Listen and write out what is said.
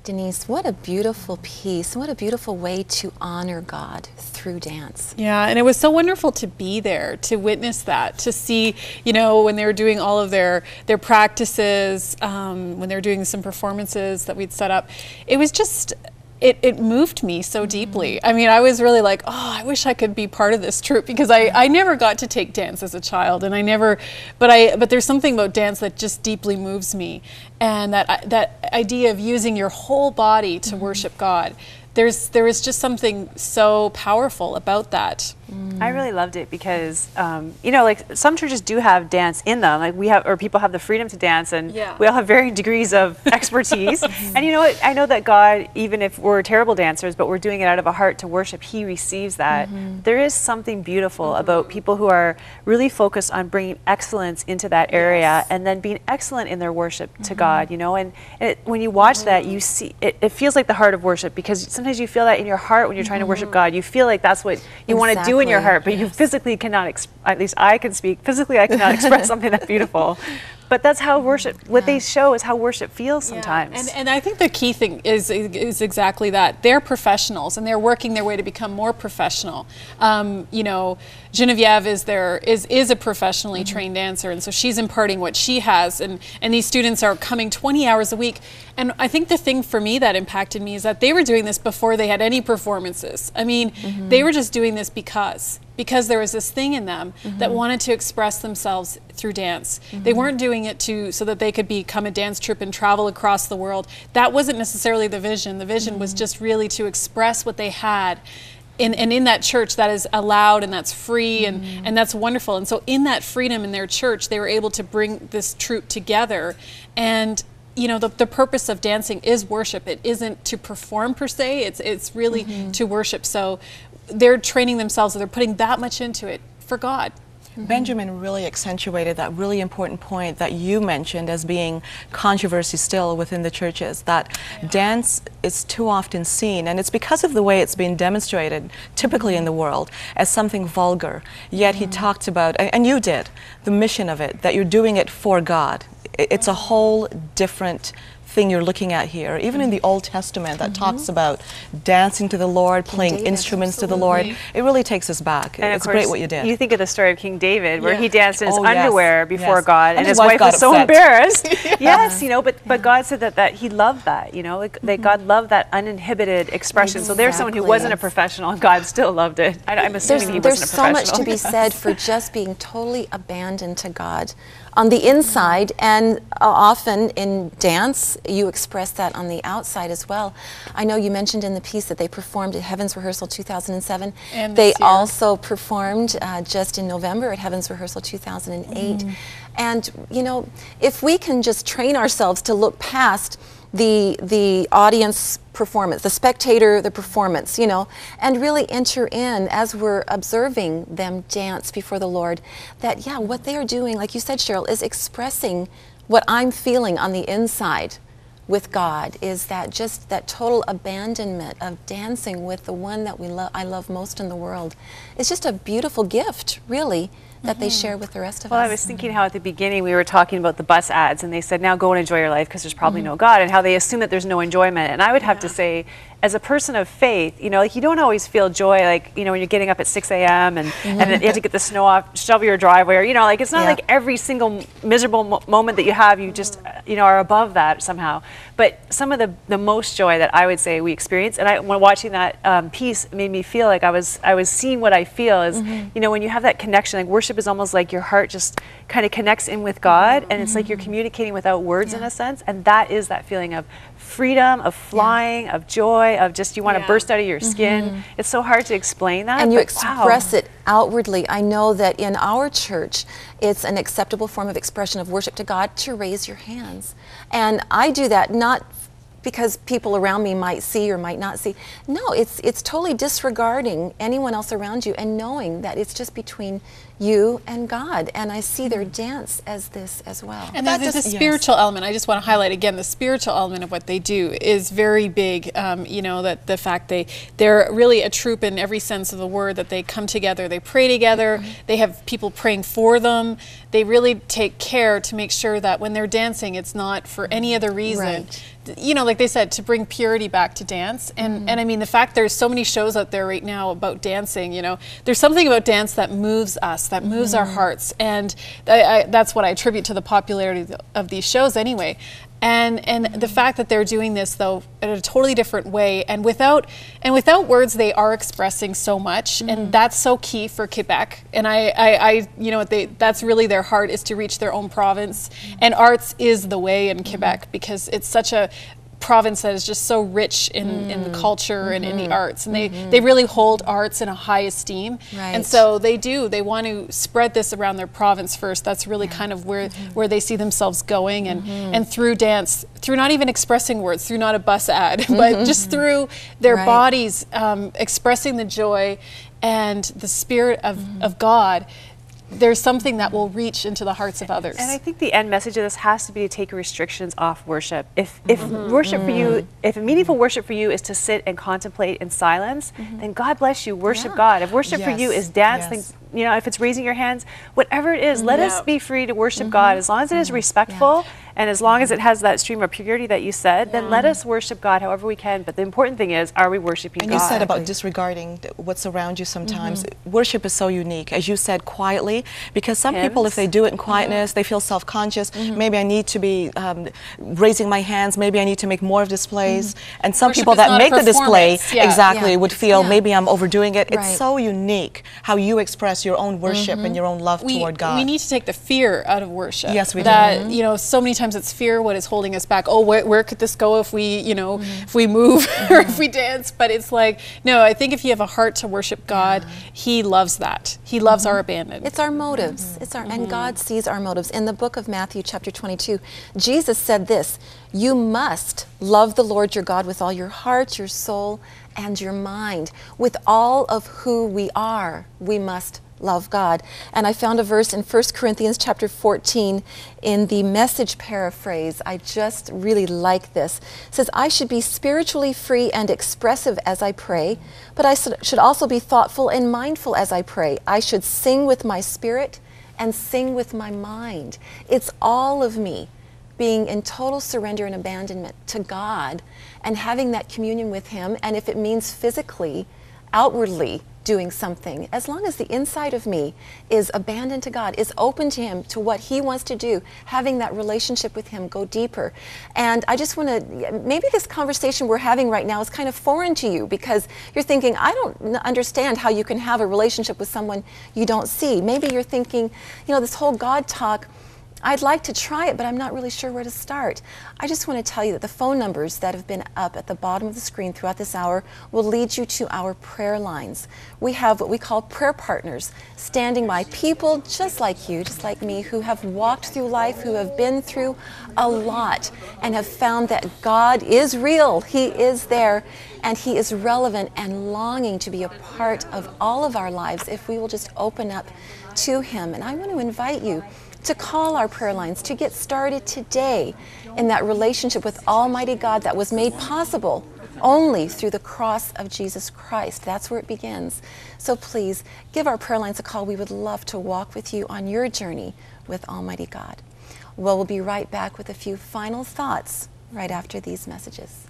Denise, what a beautiful piece, what a beautiful way to honor God through dance. Yeah, and it was so wonderful to be there, to witness that, to see, you know, when they were doing all of their practices, when they were doing some performances that we'd set up. It was just, it moved me so deeply. I mean, I was really like, oh, I wish I could be part of this troupe, because I never got to take dance as a child, and I never, but there's something about dance that just deeply moves me, and that idea of using your whole body to worship God. There is just something so powerful about that. I really loved it because, you know, like some churches do have dance in them. Like we have, or people have the freedom to dance, and we all have varying degrees of expertise. And you know what? I know that God, even if we're terrible dancers, but we're doing it out of a heart to worship, He receives that. There is something beautiful about people who are really focused on bringing excellence into that area, and then being excellent in their worship to God, you know. And when you watch that, you see, it feels like the heart of worship, because sometimes you feel that in your heart when you're trying to worship God. You feel like that's what you want to do in your heart, but you physically cannot, at least I can speak, physically I cannot express something that beautiful. But that's how worship, what they show is how worship feels sometimes. And I think the key thing is exactly that. They're professionals, and they're working their way to become more professional. You know, Genevieve is a professionally trained dancer, and so she's imparting what she has, and these students are coming 20 hours a week. And I think the thing for me that impacted me is that they were doing this before they had any performances. I mean, they were just doing this because there was this thing in them that wanted to express themselves through dance. They weren't doing it so that they could become a dance troupe and travel across the world. That wasn't necessarily the vision. The vision was just really to express what they had. And in that church, that is allowed, and that's free, and that's wonderful. And so in that freedom in their church, they were able to bring this troupe together. And you know, the purpose of dancing is worship. It isn't to perform per se, it's really to worship. So they're training themselves, they're putting that much into it for God. Benjamin really accentuated that really important point that you mentioned as being controversy still within the churches, that dance is too often seen, and it's because of the way it's being demonstrated typically in the world, as something vulgar. Yet he talked about, and you did, the mission of it, that you're doing it for God. It's a whole different thing you're looking at here. Even in the Old Testament that talks about dancing to the Lord, playing instruments to the Lord, it really takes us back. And it's great what you did. You think of the story of King David, where he danced in his underwear before God, and his wife got was so upset. embarrassed. Yes, you know, but God said that He loved that, you know, like, that God loved that uninhibited expression. So there's someone who wasn't a professional, and God still loved it. I'm assuming he wasn't a professional. There's so much to be said for just being totally abandoned to God on the inside, and often in dance you express that on the outside as well. I know you mentioned in the piece that they performed at Heaven's Rehearsal 2007. And they also performed just in November at Heaven's Rehearsal 2008. And you know, if we can just train ourselves to look past the audience performance, the spectator, the performance, you know, and really enter in as we're observing them dance before the Lord, that yeah, what they are doing, like you said, Cheryl, is expressing what I'm feeling on the inside with God, is that just that total abandonment of dancing with the one that I love most in the world. It's just a beautiful gift, really, that they share with the rest of us. Well, I was thinking how at the beginning we were talking about the bus ads, and they said, now go and enjoy your life because there's probably no God, and how they assume that there's no enjoyment. And I would have to say, as a person of faith, you know, like you don't always feel joy, like, you know, when you're getting up at 6 a.m. and then you have to get the snow off, shovel your driveway, or, you know, like it's not like every single miserable moment that you have, you just, you know, are above that somehow. But some of the most joy that I would say we experience, and when watching that piece, made me feel like I was seeing what I feel is, you know, when you have that connection, like worship is almost like your heart just kind of connects in with God, and it's like you're communicating without words in a sense, and that is that feeling of freedom, of flying, of joy, of just you want to burst out of your skin. It's so hard to explain that. And you express it outwardly. I know that in our church, it's an acceptable form of expression of worship to God to raise your hands. And I do that not because people around me might see or might not see. No, it's totally disregarding anyone else around you and knowing that it's just between you and God. And I see their dance as this as well. And That there's the just- yes. spiritual element. I just want to highlight again, the spiritual element of what they do is very big. You know, that the fact they're really a troop in every sense of the word, that they come together, they pray together, they have people praying for them. They really take care to make sure that when they're dancing, it's not for any other reason. Right. You know, like they said, to bring purity back to dance. And I mean, the fact there's so many shows out there right now about dancing, you know, there's something about dance that moves us, that moves our hearts. And that's what I attribute to the popularity of these shows anyway. And the fact that they're doing this though in a totally different way, and without words, they are expressing so much, and that's so key for Quebec. And I you know, that's really their heart, is to reach their own province, and arts is the way in Quebec, because it's such a province that is just so rich in the culture and in the arts, and they really hold arts in a high esteem. Right. And so they want to spread this around their province first. That's really kind of where they see themselves going, and through dance, through not even expressing words, through not a bus ad, but just through their Right. bodies expressing the joy and the spirit of God. There's something that will reach into the hearts of others. And I think the end message of this has to be to take restrictions off worship. If worship for you, if a meaningful worship for you is to sit and contemplate in silence, then God bless you, worship Yeah. God. If worship for you Yes, is dance, yes. then, you know, if it's raising your hands, whatever it is, let us Yeah. be free to worship God. As long as it is respectful, and as long as it has that stream of purity that you said, then let us worship God however we can. But the important thing is, are we worshiping And God? you said about disregarding what's around you sometimes. Worship is so unique, as you said, quietly, because some people, if they do it in quietness, they feel self-conscious. Maybe I need to be raising my hands, maybe I need to make more of displays. And some Worship people is that not a make the display, performance. Yeah. exactly, Yeah. would feel Yeah. maybe I'm overdoing it. Right. It's so unique how you express your own worship and your own love toward God. We need to take the fear out of worship. Yes, we do. That, you know, so many times it's fear what is holding us back. Oh, where could this go if we, you know, if we move or if we dance? But it's like, no, I think if you have a heart to worship God, He loves that. He loves our abandon. It's our motives. It's our, and God sees our motives. In the book of Matthew, chapter 22, Jesus said this: "You must love the Lord your God with all your heart, your soul, and your mind. With all of who we are, we must love God." And I found a verse in 1 Corinthians chapter 14 in the Message paraphrase. I just really like this. It says, "I should be spiritually free and expressive as I pray, but I should also be thoughtful and mindful as I pray. I should sing with my spirit and sing with my mind." It's all of me being in total surrender and abandonment to God and having that communion with Him. And if it means physically, outwardly doing something, as long as the inside of me is abandoned to God, is open to Him, to what He wants to do, having that relationship with Him go deeper. And I just want to, maybe this conversation we're having right now is kind of foreign to you, because you're thinking, I don't understand how you can have a relationship with someone you don't see. Maybe you're thinking, you know, this whole God talk, I'd like to try it, but I'm not really sure where to start. I just want to tell you that the phone numbers that have been up at the bottom of the screen throughout this hour will lead you to our prayer lines. We have what we call prayer partners, standing by, people just like you, just like me, who have walked through life, who have been through a lot, and have found that God is real. He is there, and He is relevant and longing to be a part of all of our lives if we will just open up to Him. And I want to invite you to call our prayer lines, to get started today in that relationship with Almighty God that was made possible only through the cross of Jesus Christ. That's where it begins. So please give our prayer lines a call. We would love to walk with you on your journey with Almighty God. Well, we'll be right back with a few final thoughts right after these messages.